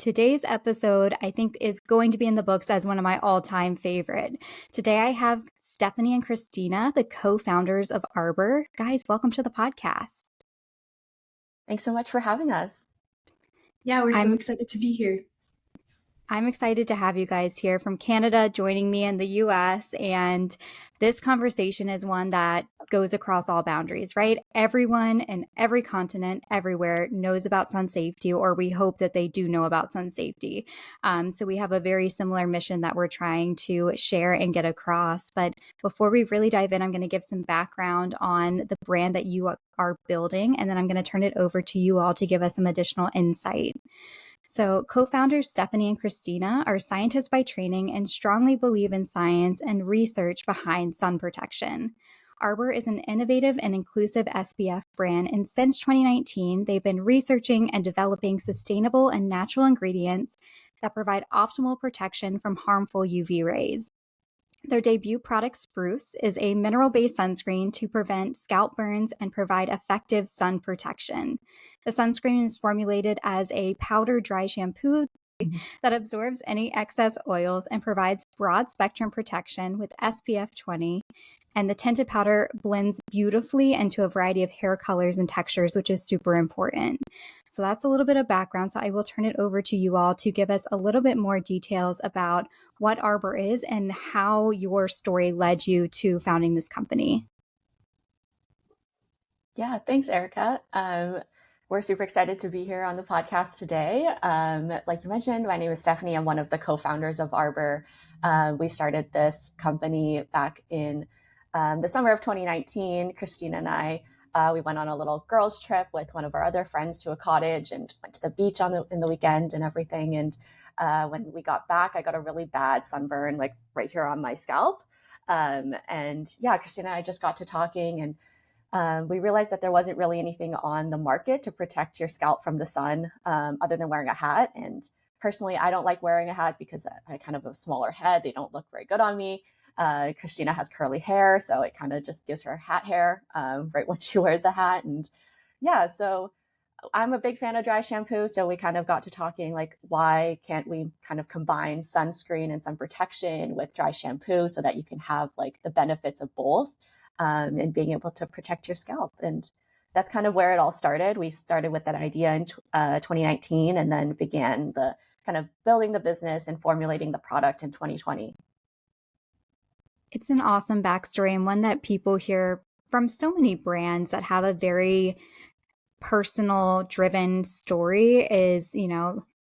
Today's episode, I think, is going to be in the books as one of my all-time favorite. Today, I have Stephanie and Kristina, the co-founders of Arbre. Guys, welcome to the podcast. Thanks so much for having us. Yeah, we're so excited to be here. I'm excited to have you guys here from Canada joining me in the US. And this conversation is one that goes across all boundaries, right? Everyone in every continent, everywhere knows about sun safety, or we hope that they do know about sun safety. So we have a very similar mission that we're trying to share and get across. But before we really dive in, I'm going to give some background on the brand that you are building, and then I'm going to turn it over to you all to give us some additional insight. So, co-founders Stephanie and Kristina are scientists by training and strongly believe in science and research behind sun protection. Arbre is an innovative and inclusive SPF brand, and since 2019, they've been researching and developing sustainable and natural ingredients that provide optimal protection from harmful UV rays. Their debut product, Spruce, is a mineral-based sunscreen to prevent scalp burns and provide effective sun protection. The sunscreen is formulated as a powder dry shampoo that absorbs any excess oils and provides broad spectrum protection with SPF 20. And the tinted powder blends beautifully into a variety of hair colors and textures, which is super important. So that's a little bit of background. So I will turn it over to you all to give us a little bit more details about what Arbre is and how your story led you to founding this company. Yeah, thanks, Erica. We're super excited to be here on the podcast today. Like you mentioned, my name is Stephanie. I'm one of the co-founders of Arbre. We started this company back in the summer of 2019. Kristina and I, we went on a little girls' trip with one of our other friends to a cottage and went to the beach in the weekend and everything. And when we got back, I got a really bad sunburn, like right here on my scalp. And yeah, Kristina and I just got to talking, and we realized that there wasn't really anything on the market to protect your scalp from the sun other than wearing a hat. And personally, I don't like wearing a hat because I kind of have a smaller head. They don't look very good on me. Kristina has curly hair, so it kind of just gives her hat hair right when she wears a hat. And yeah, so I'm a big fan of dry shampoo. So we kind of got to talking like, why can't we kind of combine sunscreen and sun protection with dry shampoo so that you can have like the benefits of both and being able to protect your scalp. And that's kind of where it all started. We started with that idea in 2019 and then began the kind of building the business and formulating the product in 2020. It's an awesome backstory and one that people hear from so many brands that have a very personal driven story is,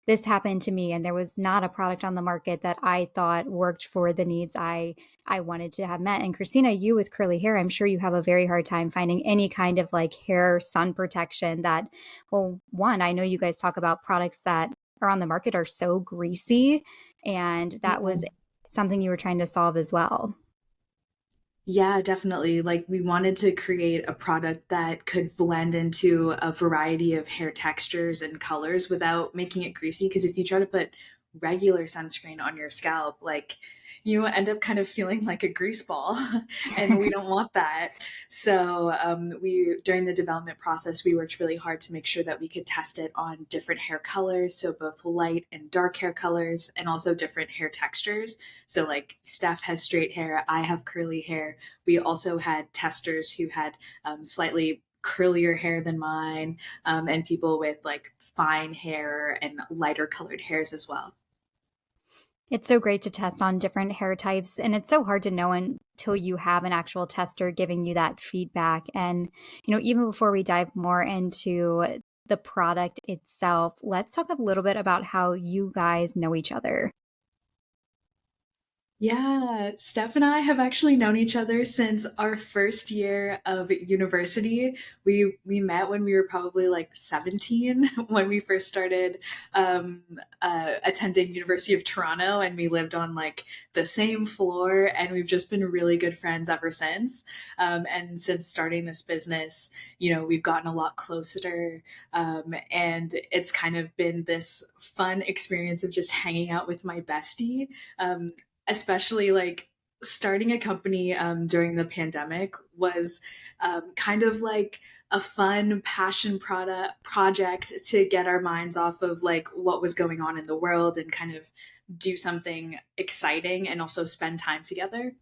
this happened to me and there was not a product on the market that I thought worked for the needs I wanted to have met. And Kristina, you with curly hair, I'm sure you have a very hard time finding any kind of like hair sun protection that, well, one, I know you guys talk about products that are on the market are so greasy, and that was something you were trying to solve as well. Yeah, definitely. Like we wanted to create a product that could blend into a variety of hair textures and colors without making it greasy. Because if you try to put regular sunscreen on your scalp, like you end up kind of feeling like a grease ball and we don't want that. So during the development process, we worked really hard to make sure that we could test it on different hair colors. So both light and dark hair colors and also different hair textures. So like Steph has straight hair, I have curly hair. We also had testers who had slightly curlier hair than mine, and people with like fine hair and lighter colored hairs as well. It's so great to test on different hair types, and it's so hard to know until you have an actual tester giving you that feedback. And, even before we dive more into the product itself, let's talk a little bit about how you guys know each other. Yeah, Steph and I have actually known each other since our first year of university. We met when we were probably like 17 when we first started attending University of Toronto, and we lived on like the same floor, and we've just been really good friends ever since. And since starting this business, we've gotten a lot closer, and it's kind of been this fun experience of just hanging out with my bestie. Especially like starting a company during the pandemic was kind of like a fun passion project to get our minds off of like what was going on in the world and kind of do something exciting and also spend time together.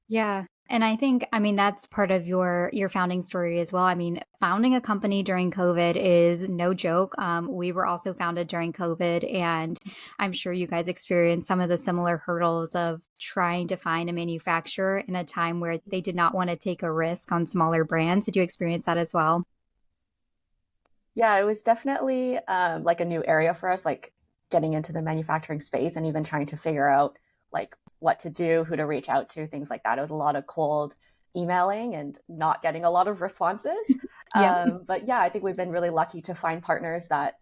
Yeah. And I think, I mean, that's part of your founding story as well. I mean, founding a company during COVID is no joke. We were also founded during COVID, and I'm sure you guys experienced some of the similar hurdles of trying to find a manufacturer in a time where they did not want to take a risk on smaller brands. Did you experience that as well? Yeah, it was definitely like a new area for us, like getting into the manufacturing space and even trying to figure out like what to do, who to reach out to, things like that. It was a lot of cold emailing and not getting a lot of responses. Yeah. But yeah, I think we've been really lucky to find partners that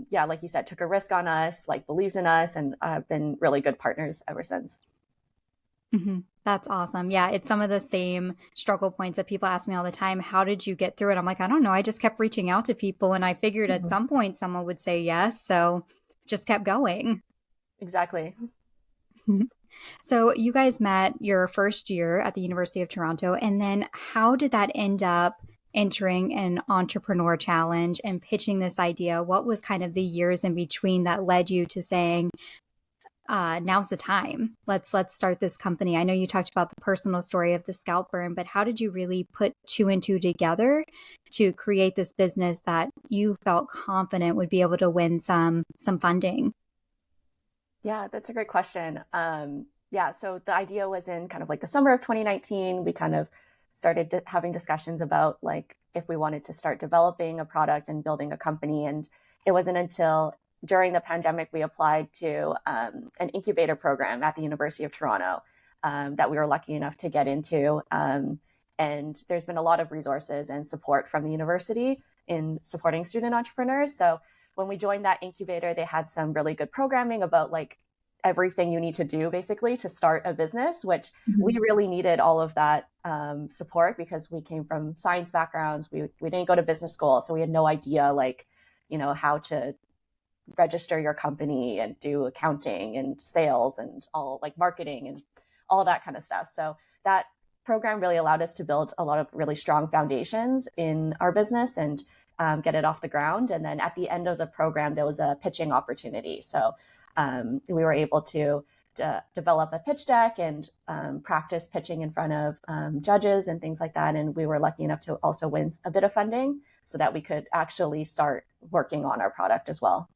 yeah, like you said, took a risk on us, like believed in us, and have been really good partners ever since. That's awesome. Yeah, it's some of the same struggle points that people ask me all the time. How did you get through it? I'm like, I don't know. I just kept reaching out to people, and I figured at Mhm. some point someone would say yes. So just kept going. Exactly. So you guys met your first year at the University of Toronto, and then how did that end up entering an entrepreneur challenge and pitching this idea? What was kind of the years in between that led you to saying, now's the time. Let's start this company. I know you talked about the personal story of the scalp burn, but how did you really put two and two together to create this business that you felt confident would be able to win some funding? Yeah, that's a great question. Yeah, so the idea was in kind of like the summer of 2019. We kind of started having discussions about like if we wanted to start developing a product and building a company. And it wasn't until during the pandemic we applied to an incubator program at the University of Toronto that we were lucky enough to get into. And there's been a lot of resources and support from the university in supporting student entrepreneurs. So when we joined that incubator, they had some really good programming about like everything you need to do basically to start a business, which we Mhm. really needed all of that support because we came from science backgrounds. We didn't go to business school, so we had no idea like, how to register your company and do accounting and sales and all like marketing and all that kind of stuff. So that program really allowed us to build a lot of really strong foundations in our business and get it off the ground. And then at the end of the program, there was a pitching opportunity. So we were able to develop a pitch deck and practice pitching in front of judges and things like that. And we were lucky enough to also win a bit of funding so that we could actually start working on our product as well.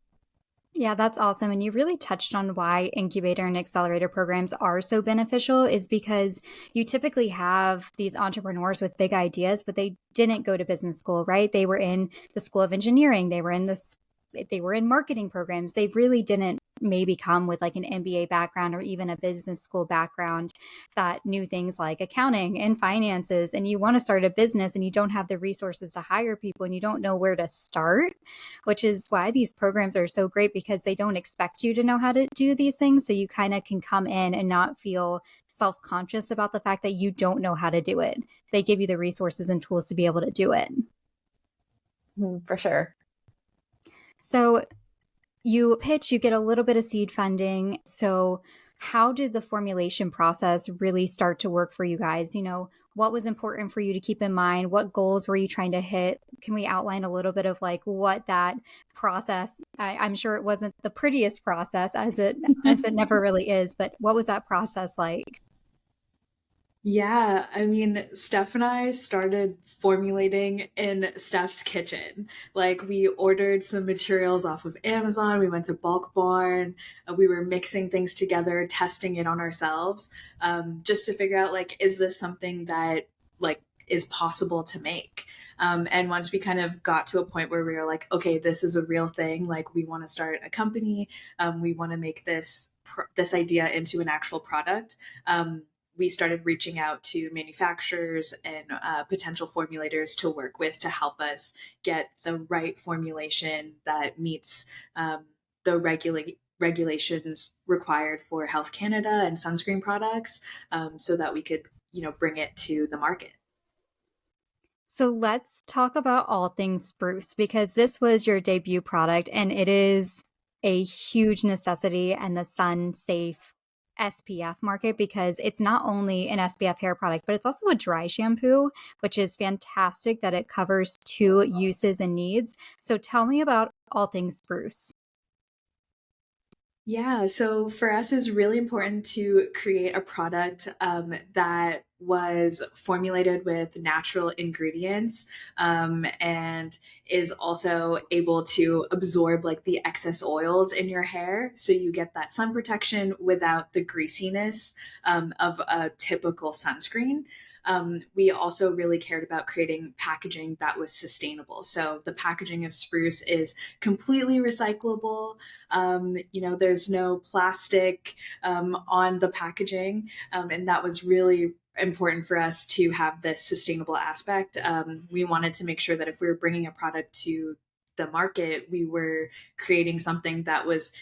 Yeah, that's awesome. And you really touched on why incubator and accelerator programs are so beneficial is because you typically have these entrepreneurs with big ideas, but they didn't go to business school, right? They were in the school of engineering, they were in marketing programs. They really didn't maybe come with like an MBA background or even a business school background that knew things like accounting and finances. And you want to start a business and you don't have the resources to hire people and you don't know where to start, which is why these programs are so great because they don't expect you to know how to do these things. So you kind of can come in and not feel self conscious about the fact that you don't know how to do it. They give you the resources and tools to be able to do it. For sure. So you pitch, you get a little bit of seed funding. So, how did the formulation process really start to work for you guys? What was important for you to keep in mind? What goals were you trying to hit? Can we outline a little bit of like what that process? I'm sure it wasn't the prettiest process as it never really is, but what was that process like? Yeah, I mean, Steph and I started formulating in Steph's kitchen. Like, we ordered some materials off of Amazon, we went to Bulk Barn, we were mixing things together, testing it on ourselves, just to figure out, like, is this something that, like, is possible to make? And once we kind of got to a point where we were like, okay, this is a real thing, like, we want to start a company, we want to make this idea into an actual product. We started reaching out to manufacturers and potential formulators to work with to help us get the right formulation that meets the regulations required for Health Canada and sunscreen products, so that we could, bring it to the market. So let's talk about all things Spruce because this was your debut product and it is a huge necessity and the sun safe SPF market because it's not only an SPF hair product, but it's also a dry shampoo, which is fantastic that it covers two uses and needs. So tell me about all things Spruce. Yeah, so for us, it was really important to create a product that was formulated with natural ingredients and is also able to absorb like the excess oils in your hair. So you get that sun protection without the greasiness of a typical sunscreen. We also really cared about creating packaging that was sustainable. So the packaging of Spruce is completely recyclable. There's no plastic on the packaging, and that was really important for us to have this sustainable aspect. We wanted to make sure that if we were bringing a product to the market, we were creating something that was,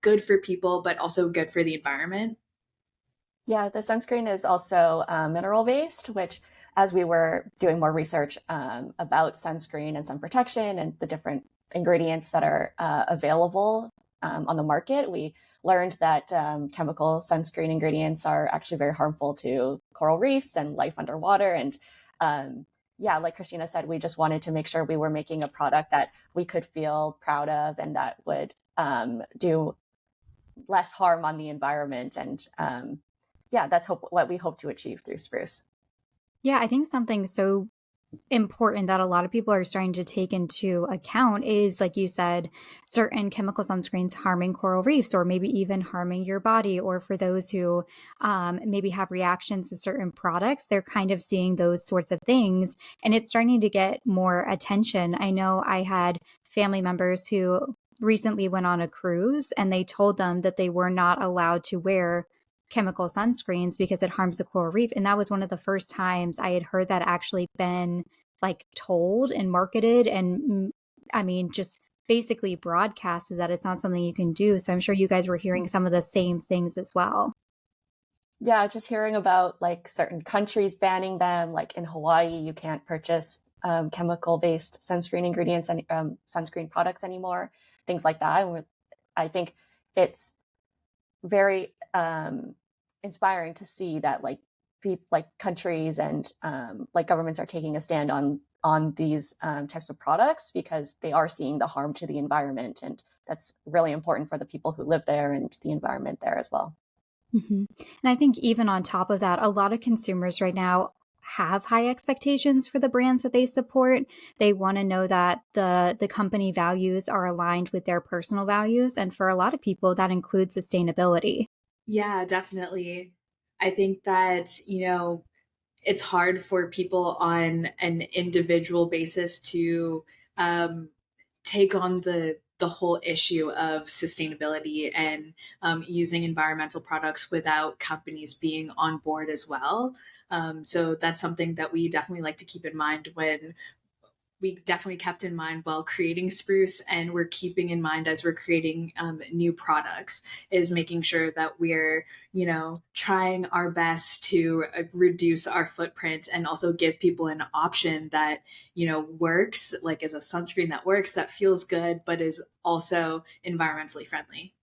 good for people, but also good for the environment. Yeah, the sunscreen is also mineral based, which, as we were doing more research about sunscreen and sun protection and the different ingredients that are available on the market, we learned that chemical sunscreen ingredients are actually very harmful to coral reefs and life underwater. And yeah, like Kristina said, we just wanted to make sure we were making a product that we could feel proud of and that would do less harm on the environment. And yeah, that's what we hope to achieve through Spruce. Yeah, I think something so important that a lot of people are starting to take into account is, like you said, certain chemical sunscreens harming coral reefs or maybe even harming your body. Or for those who maybe have reactions to certain products, they're kind of seeing those sorts of things and it's starting to get more attention. I know I had family members who recently went on a cruise and they told them that they were not allowed to wear chemical sunscreens because it harms the coral reef. And that was one of the first times I had heard that actually been like told and marketed and I mean, just basically broadcasted that it's not something you can do. So I'm sure you guys were hearing some of the same things as well. Yeah, just hearing about like certain countries banning them, like in Hawaii, you can't purchase chemical-based sunscreen ingredients and sunscreen products anymore, things like that. And I think it's very inspiring to see that like countries and like governments are taking a stand on these types of products because they are seeing the harm to the environment, and that's really important for the people who live there and the environment there as well. And I think even on top of that, a lot of consumers right now have high expectations for the brands that they support. They want to know that the company values are aligned with their personal values. And for a lot of people, that includes sustainability. Yeah, definitely. I think that, it's hard for people on an individual basis to um, take on the whole issue of sustainability and using environmental products without companies being on board as well. So that's something that we definitely like to keep in mind when we definitely kept in mind while creating Spruce, and we're keeping in mind as we're creating new products, is making sure that we're, trying our best to reduce our footprint and also give people an option that, works, like as a sunscreen that works, that feels good, but is also environmentally friendly.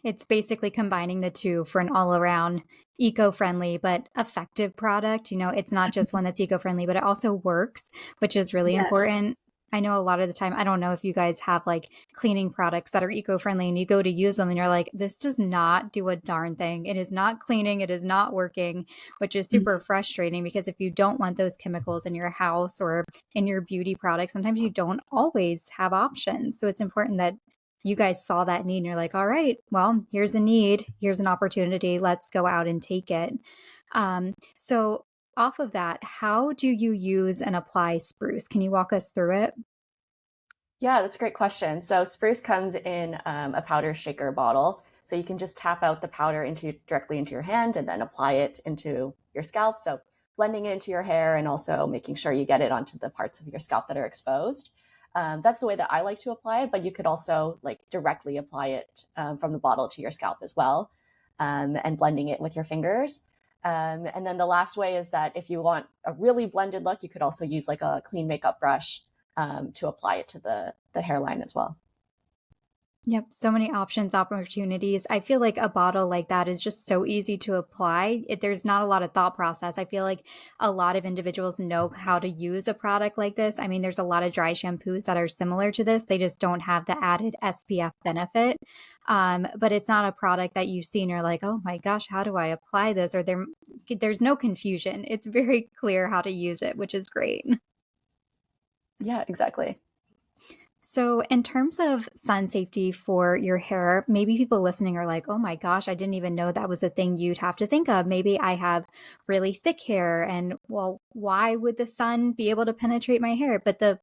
It's basically combining the two for an all around eco friendly but effective product. It's not just one that's eco friendly, but it also works, which is really Yes. important. I know a lot of the time, I don't know if you guys have like cleaning products that are eco friendly and you go to use them and you're like, this does not do a darn thing. It is not cleaning, it is not working, which is super Mhm. frustrating because if you don't want those chemicals in your house or in your beauty products, sometimes you don't always have options. So it's important that you guys saw that need and you're like, all right, well, here's a need, here's an opportunity, let's go out and take it. So off of that, how do you use and apply Spruce? Can you walk us through it? Yeah, that's a great question. So Spruce comes in a powder shaker bottle. So you can just tap out the powder directly into your hand and then apply it into your scalp. So blending it into your hair and also making sure you get it onto the parts of your scalp that are exposed. That's the way that I like to apply it, but you could also like directly apply it from the bottle to your scalp as well, and blending it with your fingers. And then the last way is that if you want a really blended look, you could also use like a clean makeup brush to apply it to the hairline as well. Yep, so many options, opportunities. I feel like a bottle like that is just so easy to apply. There's not a lot of thought process. I feel like a lot of individuals know how to use a product like this. I mean, there's a lot of dry shampoos that are similar to this. They just don't have the added SPF benefit. But it's not a product that you see and you're like, oh my gosh, how do I apply this? Or there's no confusion. It's very clear how to use it, which is great. Yeah, exactly. So, in terms of sun safety for your hair, maybe people listening are like, oh my gosh, I didn't even know that was a thing you'd have to think of. Maybe I have really thick hair, and well, why would the sun be able to penetrate my hair? But the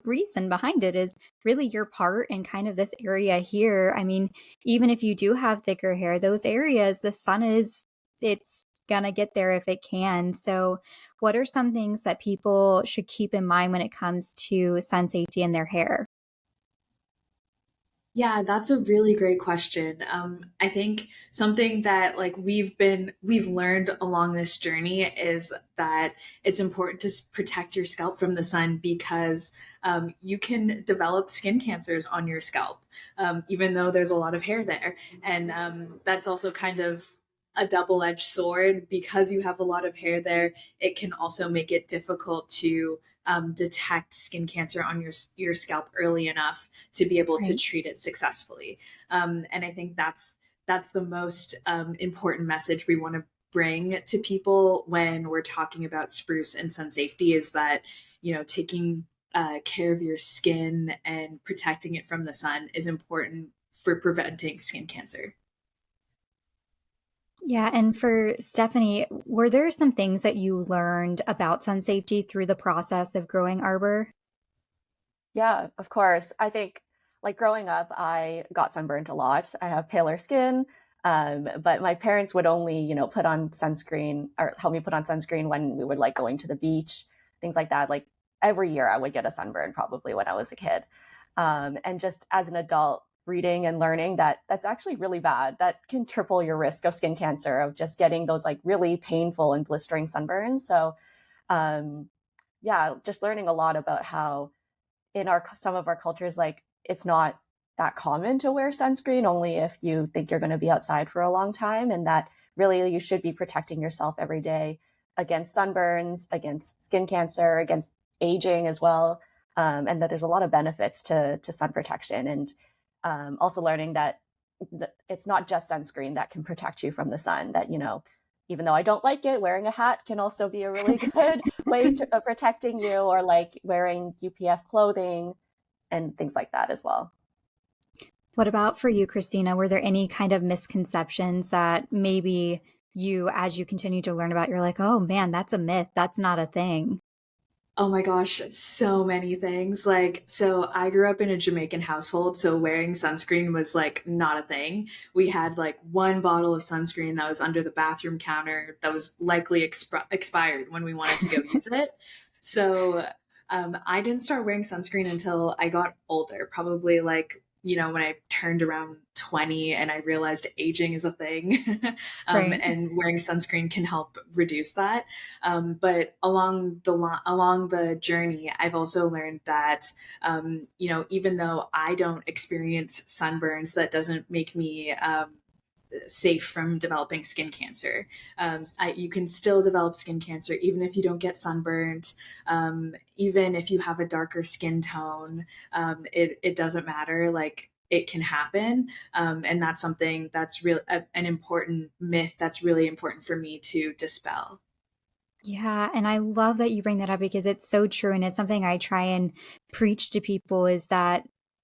reason behind it is really your part in kind of this area here. I mean, even if you do have thicker hair, those areas, the sun it's gonna get there if it can. So, what are some things that people should keep in mind when it comes to sun safety in their hair? Yeah, that's a really great question. I think something that like we've learned along this journey is that it's important to protect your scalp from the sun because you can develop skin cancers on your scalp, even though there's a lot of hair there, and that's also kind of a double-edged sword because you have a lot of hair there. It can also make it difficult to detect skin cancer on your scalp early enough to be able to Right. treat it successfully. And I think that's the most important message we want to bring to people when we're talking about spruce and sun safety is that taking care of your skin and protecting it from the sun is important for preventing skin cancer. Yeah. And for Stephanie, were there some things that you learned about sun safety through the process of growing Arbor? Yeah, of course. I think like growing up, I got sunburned a lot. I have paler skin, but my parents would only, put on sunscreen or help me put on sunscreen when we were like going to the beach, things like that. Like every year, I would get a sunburn probably when I was a kid. And just as an adult, reading and learning that that's actually really bad. That can triple your risk of skin cancer of just getting those like really painful and blistering sunburns. So, um, yeah, just learning a lot about how in our some of our cultures, like it's not that common to wear sunscreen only if you think you're going to be outside for a long time, and that really you should be protecting yourself every day against sunburns, against skin cancer, against aging as well, and that there's a lot of benefits to sun protection, and also learning that it's not just sunscreen that can protect you from the sun. That even though I don't like it, wearing a hat can also be a really good way of protecting you, or like wearing UPF clothing and things like that as well. What about for you, Christina? Were there any kind of misconceptions that maybe you, as you continue to learn about, you're like, oh man, that's a myth. That's not a thing. Oh my gosh, so many things. Like, so I grew up in a Jamaican household, so wearing sunscreen was like not a thing. We had like one bottle of sunscreen that was under the bathroom counter that was likely expired when we wanted to go use it. So I didn't start wearing sunscreen until I got older, probably like, when I turned around 20 and I realized aging is a thing. Right. And wearing sunscreen can help reduce that. But along the journey, I've also learned that even though I don't experience sunburns, that doesn't make me safe from developing skin cancer. You can still develop skin cancer even if you don't get sunburned, even if you have a darker skin tone. It doesn't matter. Like it can happen, and that's something that's real an important myth that's really important for me to dispel. Yeah, and I love that you bring that up because it's so true and it's something I try and preach to people is that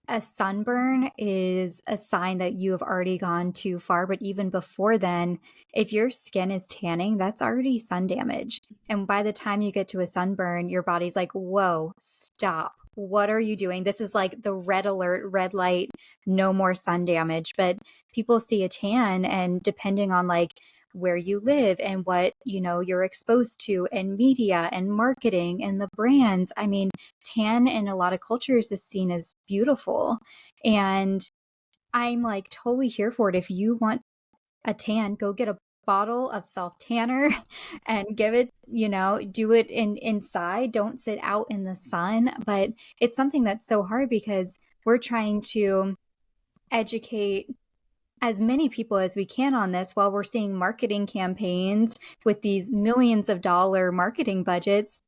a sunburn is a sign that you have already gone too far, but even before then, if your skin is tanning, that's already sun damage. And by the time you get to a sunburn, your body's like, "Whoa, stop. What are you doing? This is like the red alert, red light, no more sun damage." But people see a tan and depending on like where you live and what you're exposed to and media and marketing and the brands, I mean, tan in a lot of cultures is seen as beautiful, and I'm like totally here for it. If you want a tan, go get a bottle of self tanner and give it, do it inside, don't sit out in the sun. But it's something that's so hard because we're trying to educate as many people as we can on this while we're seeing marketing campaigns with these millions of dollar marketing budgets,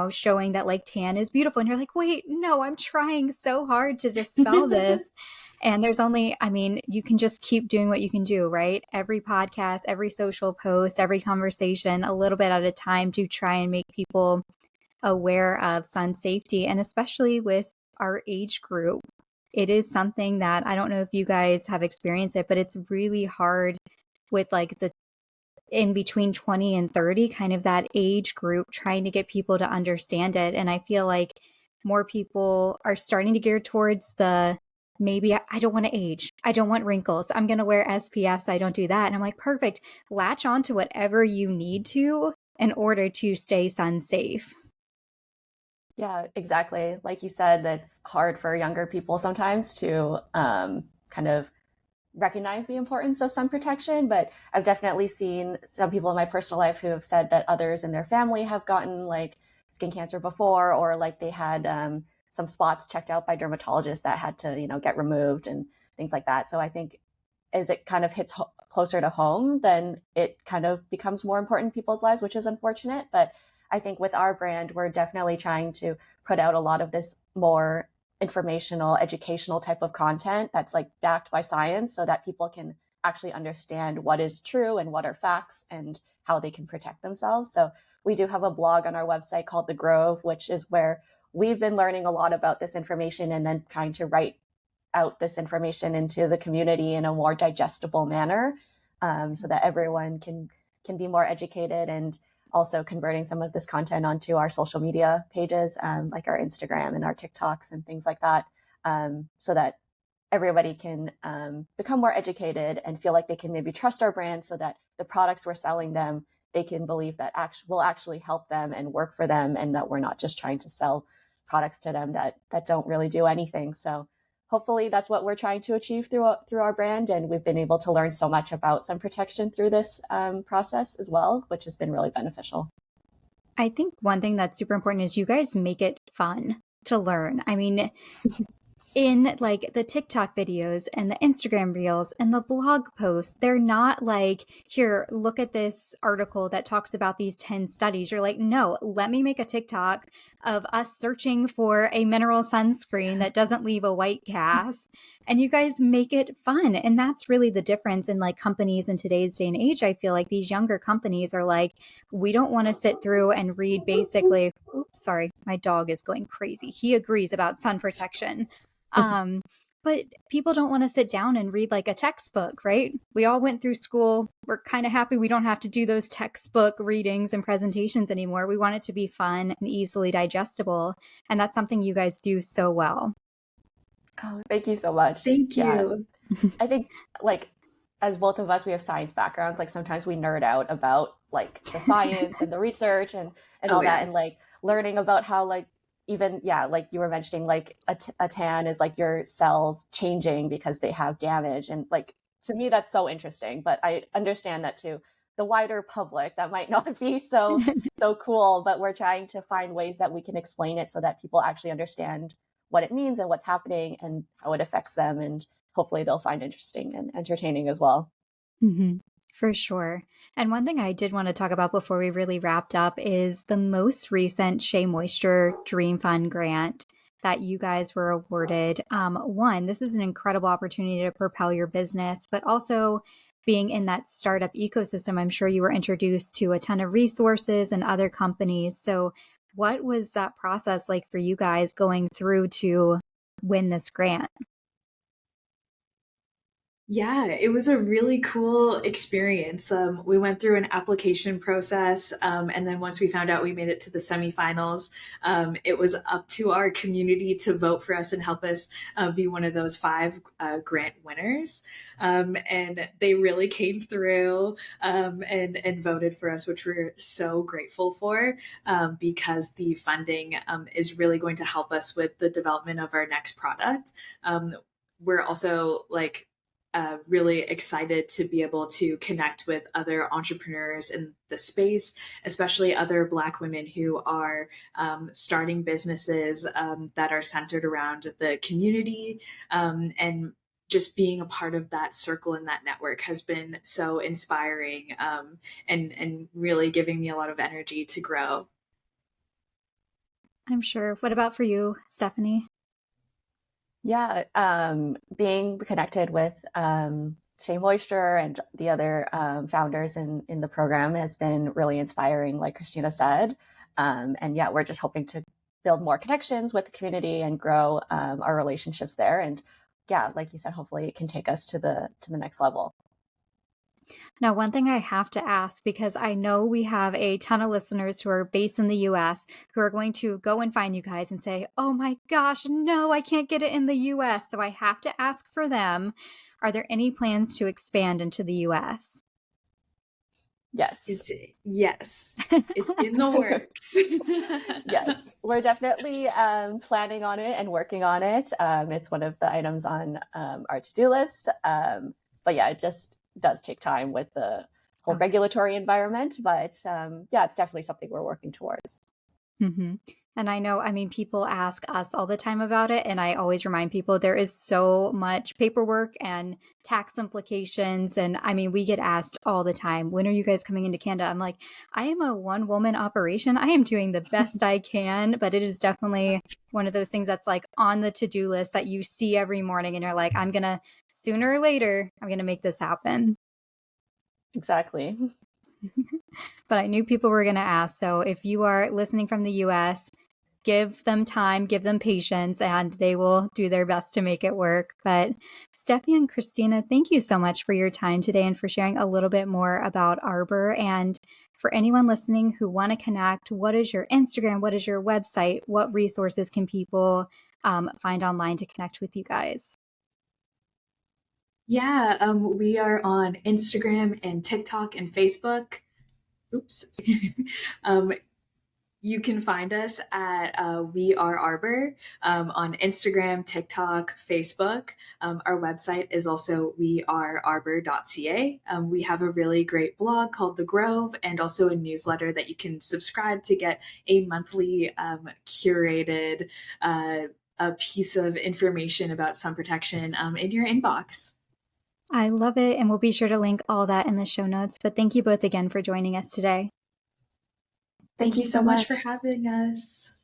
showing that like tan is beautiful. And you're like, wait, no, I'm trying so hard to dispel this. And there's only, you can just keep doing what you can do, right? Every podcast, every social post, every conversation, a little bit at a time to try and make people aware of sun safety, and especially with our age group. It is something that I don't know if you guys have experienced it, but it's really hard with like the in between 20 and 30, kind of that age group, trying to get people to understand it. And I feel like more people are starting to gear towards the maybe I don't want to age. I don't want wrinkles. I'm going to wear SPF so I don't do that. And I'm like, perfect. Latch on to whatever you need to in order to stay sun safe. Yeah, exactly. Like you said, that's hard for younger people sometimes to kind of recognize the importance of sun protection. But I've definitely seen some people in my personal life who have said that others in their family have gotten like skin cancer before, or like they had some spots checked out by dermatologists that had to, get removed and things like that. So I think as it kind of hits closer to home, then it kind of becomes more important in people's lives, which is unfortunate. But I think with our brand, we're definitely trying to put out a lot of this more informational, educational type of content that's like backed by science, so that people can actually understand what is true and what are facts and how they can protect themselves. So we do have a blog on our website called The Grove, which is where we've been learning a lot about this information and then trying to write out this information into the community in a more digestible manner, so that everyone can be more educated, and also converting some of this content onto our social media pages, like our Instagram and our TikToks and things like that, so that everybody can become more educated and feel like they can maybe trust our brand, so that the products we're selling them, they can believe that will actually help them and work for them, and that we're not just trying to sell products to them that don't really do anything. So hopefully that's what we're trying to achieve through our brand. And we've been able to learn so much about sun protection through this process as well, which has been really beneficial. I think one thing that's super important is you guys make it fun to learn. I mean, in like the TikTok videos and the Instagram reels and the blog posts, they're not like, here, look at this article that talks about these 10 studies. You're like, no, let me make a TikTok of us searching for a mineral sunscreen that doesn't leave a white cast. And you guys make it fun. And that's really the difference in like companies in today's day and age. I feel like these younger companies are like, we don't want to sit through and read basically, oops, sorry, my dog is going crazy. He agrees about sun protection. But people don't want to sit down and read like a textbook, right? We all went through school. We're kind of happy we don't have to do those textbook readings and presentations anymore. We want it to be fun and easily digestible. And that's something you guys do so well. Oh, thank you so much. Thank you. I think like as both of us, we have science backgrounds. Like sometimes we nerd out about like the science and the research and all that, and like learning about how like even like you were mentioning, like a tan is like your cells changing because they have damage, and like to me that's so interesting. But I understand that to the wider public that might not be so cool, but we're trying to find ways that we can explain it so that people actually understand what it means and what's happening and how it affects them, and hopefully they'll find interesting and entertaining as well. Mm-hmm. For sure. And one thing I did want to talk about before we really wrapped up is the most recent Shea Moisture Dream Fund grant that you guys were awarded. One, this is an incredible opportunity to propel your business, but also being in that startup ecosystem, I'm sure you were introduced to a ton of resources and other companies. So what was that process like for you guys going through to win this grant? Yeah, it was a really cool experience. We went through an application process, and then once we found out we made it to the semifinals, it was up to our community to vote for us and help us be one of those 5 grant winners. And they really came through and voted for us, which we're so grateful for, because the funding is really going to help us with the development of our next product. We're also like really excited to be able to connect with other entrepreneurs in the space, especially other Black women who are starting businesses that are centered around the community, and just being a part of that circle and that network has been so inspiring, and really giving me a lot of energy to grow. I'm sure. What about for you, Stephanie? Yeah, being connected with Shea Moisture and the other founders in the program has been really inspiring, like Kristina said. And yeah, we're just hoping to build more connections with the community and grow our relationships there. And yeah, like you said, hopefully it can take us to the next level. Now, one thing I have to ask, because I know we have a ton of listeners who are based in the US who are going to go and find you guys and say, oh my gosh, no, I can't get it in the US. So I have to ask for them. Are there any plans to expand into the US? Yes. Yes. It's in the works. Yes, we're definitely planning on it and working on it. It's one of the items on our to-do list. But yeah, it just does take time with the whole regulatory environment. But yeah, it's definitely something we're working towards. Mm-hmm. And I know, I mean, people ask us all the time about it. And I always remind people there is so much paperwork and tax implications. And I mean, we get asked all the time, when are you guys coming into Canada? I'm like, I am a one-woman operation. I am doing the best I can, but it is definitely one of those things that's like on the to-do list that you see every morning and you're like, I'm going to, sooner or later, I'm going to make this happen. Exactly. But I knew people were going to ask. So if you are listening from the US, give them time, give them patience, and they will do their best to make it work. But Stephanie and Kristina, thank you so much for your time today and for sharing a little bit more about Arbre. And for anyone listening who want to connect, what is your Instagram? What is your website? What resources can people find online to connect with you guys? Yeah, we are on Instagram and TikTok and Facebook. Oops. You can find us at We Are Arbre on Instagram, TikTok, Facebook. Our website is also wearearbre.ca. We have a really great blog called The Grove and also a newsletter that you can subscribe to get a monthly curated a piece of information about sun protection in your inbox. I love it. And we'll be sure to link all that in the show notes. But thank you both again for joining us today. Thank you so much for having us.